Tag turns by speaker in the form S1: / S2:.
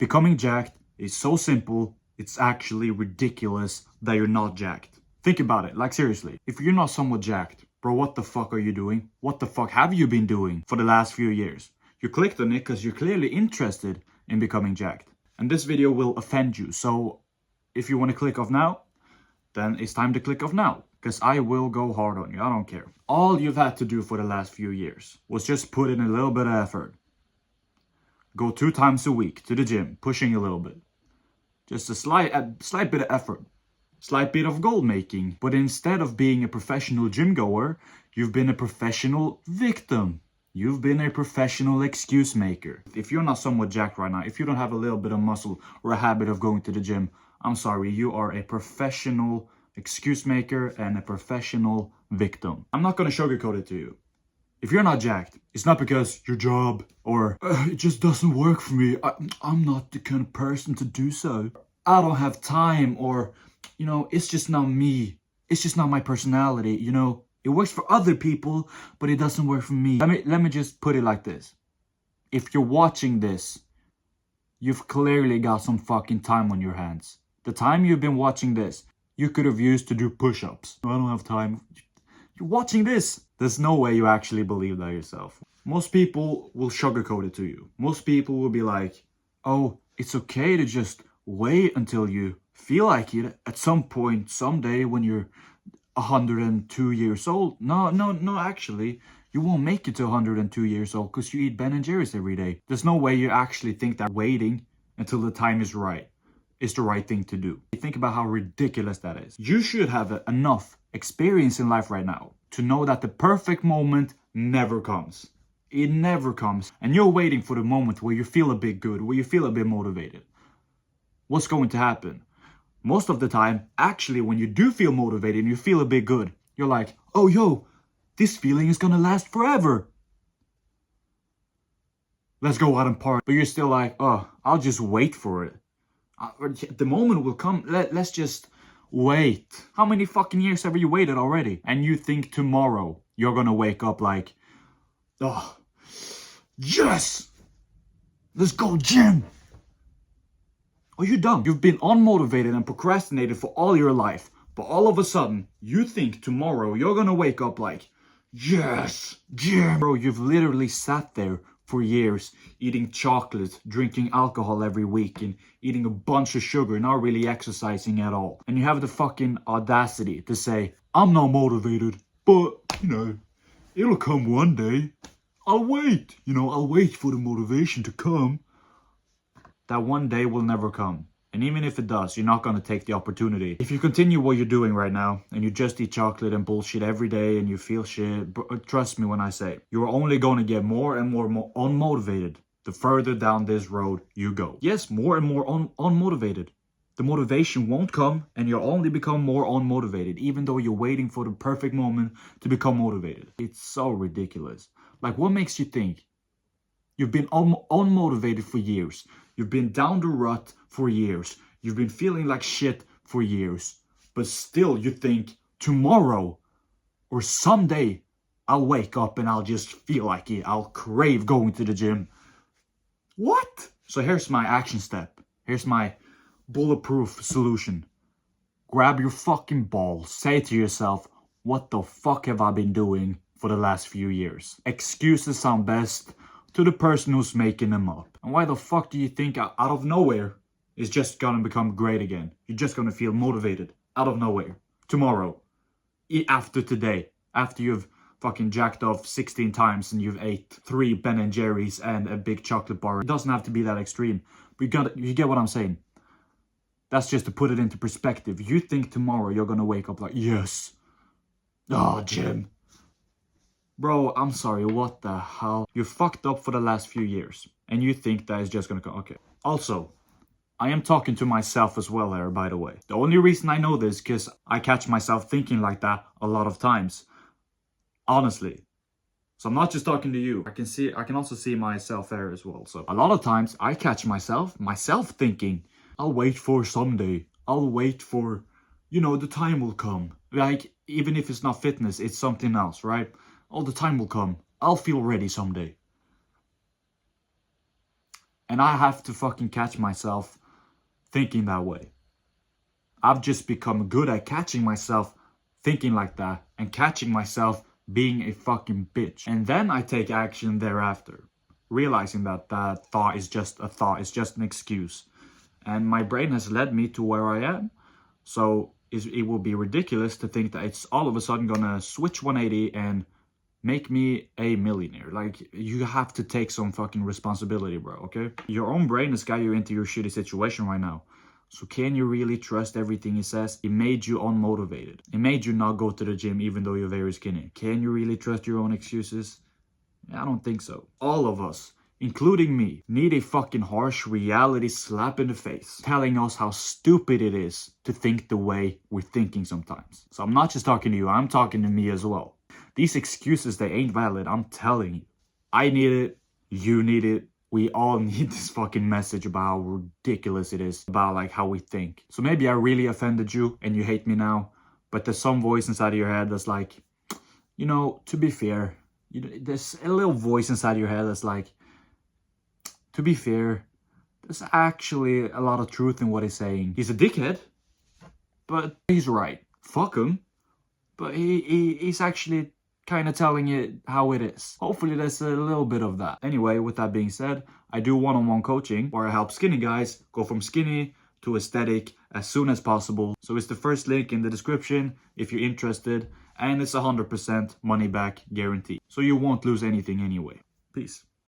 S1: Becoming jacked is so simple, it's actually ridiculous that you're not jacked. Think about it, like seriously. If you're not somewhat jacked, bro, what the fuck are you doing? What the fuck have you been doing for the last few years? You clicked on it because you're clearly interested in becoming jacked. And this video will offend you, so if you want to click off now, then it's time to click off now. Because I will go hard on you, I don't care. All you've had to do for the last few years was just put in a little bit of effort. Go 2 times a week to the gym, pushing a little bit. Just a slight bit of effort. Slight bit of goal making. But instead of being a professional gym goer, you've been a professional victim. You've been a professional excuse maker. If you're not somewhat jacked right now, if you don't have a little bit of muscle or a habit of going to the gym, I'm sorry, you are a professional excuse maker and a professional victim. I'm not gonna sugarcoat it to you. If you're not jacked, it's not because your job or it just doesn't work for me. I'm not the kind of person to do so. I don't have time, or, you know, it's just not me. It's just not my personality, you know. It works for other people, but it doesn't work for me. Let me just put it like this. If you're watching this, you've clearly got some fucking time on your hands. The time you've been watching this, you could have used to do push-ups. I don't have time. You're watching this. There's no way you actually believe that yourself. Most people will sugarcoat it to you. Most people will be like, oh, it's okay to just wait until you feel like it at some point, someday when you're 102 years old. No, actually, you won't make it to 102 years old because you eat Ben & Jerry's every day. There's no way you actually think that waiting until the time is right is the right thing to do. Think about how ridiculous that is. You should have enough experience in life right now to know that the perfect moment never comes. It never comes. And you're waiting for the moment where you feel a bit good, where you feel a bit motivated. What's going to happen? Most of the time, actually, when you do feel motivated and you feel a bit good, you're like, oh, yo, this feeling is gonna last forever. Let's go out and party. But you're still like, oh, I'll just wait for it. The moment will come. Let's just wait. How many fucking years have you waited already? And you think tomorrow you're gonna wake up like, oh, yes, let's go gym. Are you dumb? You've been unmotivated and procrastinated for all your life. But all of a sudden, you think tomorrow you're gonna wake up like, yes, gym. Bro, you've literally sat there for years eating chocolate, drinking alcohol every week, and eating a bunch of sugar, not really exercising at all. And you have the fucking audacity to say, I'm not motivated, but, you know, it'll come one day. I'll wait. You know, I'll wait for the motivation to come. That one day will never come. And even if it does, you're not going to take the opportunity. If you continue what you're doing right now, and you just eat chocolate and bullshit every day, and you feel shit, trust me when I say, you're only going to get more and more unmotivated the further down this road you go. Yes, more and more unmotivated. The motivation won't come, and you'll only become more unmotivated, even though you're waiting for the perfect moment to become motivated. It's so ridiculous. Like, what makes you think you've been unmotivated for years? You've been down the rut for years. You've been feeling like shit for years. But still you think tomorrow or someday I'll wake up and I'll just feel like it. I'll crave going to the gym. What? So here's my action step. Here's my bulletproof solution. Grab your fucking balls. Say to yourself, what the fuck have I been doing for the last few years? Excuses sound best to the person who's making them up. And why the fuck do you think out of nowhere is just gonna become great again? You're just gonna feel motivated out of nowhere tomorrow, after today, after you've fucking jacked off 16 times and you've ate 3 Ben & Jerry's and a big chocolate bar. It doesn't have to be that extreme, but you get what I'm saying. That's just to put it into perspective. You think tomorrow you're gonna wake up like, yes, oh, gym. Bro, I'm sorry, what the hell? You fucked up for the last few years, and you think that is just gonna come. Okay. Also, I am talking to myself as well here, by the way. The only reason I know this is because I catch myself thinking like that a lot of times. Honestly. So I'm not just talking to you. I can also see myself there as well. So a lot of times I catch myself thinking, I'll wait for someday. I'll wait for, you know, the time will come. Like, even if it's not fitness, it's something else, right? Oh, the time will come. I'll feel ready someday. And I have to fucking catch myself thinking that way. I've just become good at catching myself thinking like that and catching myself being a fucking bitch. And then I take action thereafter, realizing that that thought is just a thought, it's just an excuse. And my brain has led me to where I am. So it will be ridiculous to think that it's all of a sudden gonna switch 180 and make me a millionaire. Like, you have to take some fucking responsibility, bro, okay? Your own brain has got you into your shitty situation right now. So can you really trust everything he says? It made you unmotivated. It made you not go to the gym even though you're very skinny. Can you really trust your own excuses? I don't think so. All of us, including me, need a fucking harsh reality slap in the face, telling us how stupid it is to think the way we're thinking sometimes. So I'm not just talking to you, I'm talking to me as well. These excuses, they ain't valid, I'm telling you. I need it, you need it, we all need this fucking message about how ridiculous it is, about like how we think. So maybe I really offended you and you hate me now, but there's some voice inside of your head that's like, you know, to be fair, there's a little voice inside of your head that's like, to be fair, there's actually a lot of truth in what he's saying. He's a dickhead, but he's right. Fuck him. But he's actually kind of telling it how it is. Hopefully there's a little bit of that. Anyway, with that being said, I do one-on-one coaching where I help skinny guys go from skinny to aesthetic as soon as possible. So it's the first link in the description if you're interested, and it's 100% money back guarantee. So you won't lose anything anyway. Peace.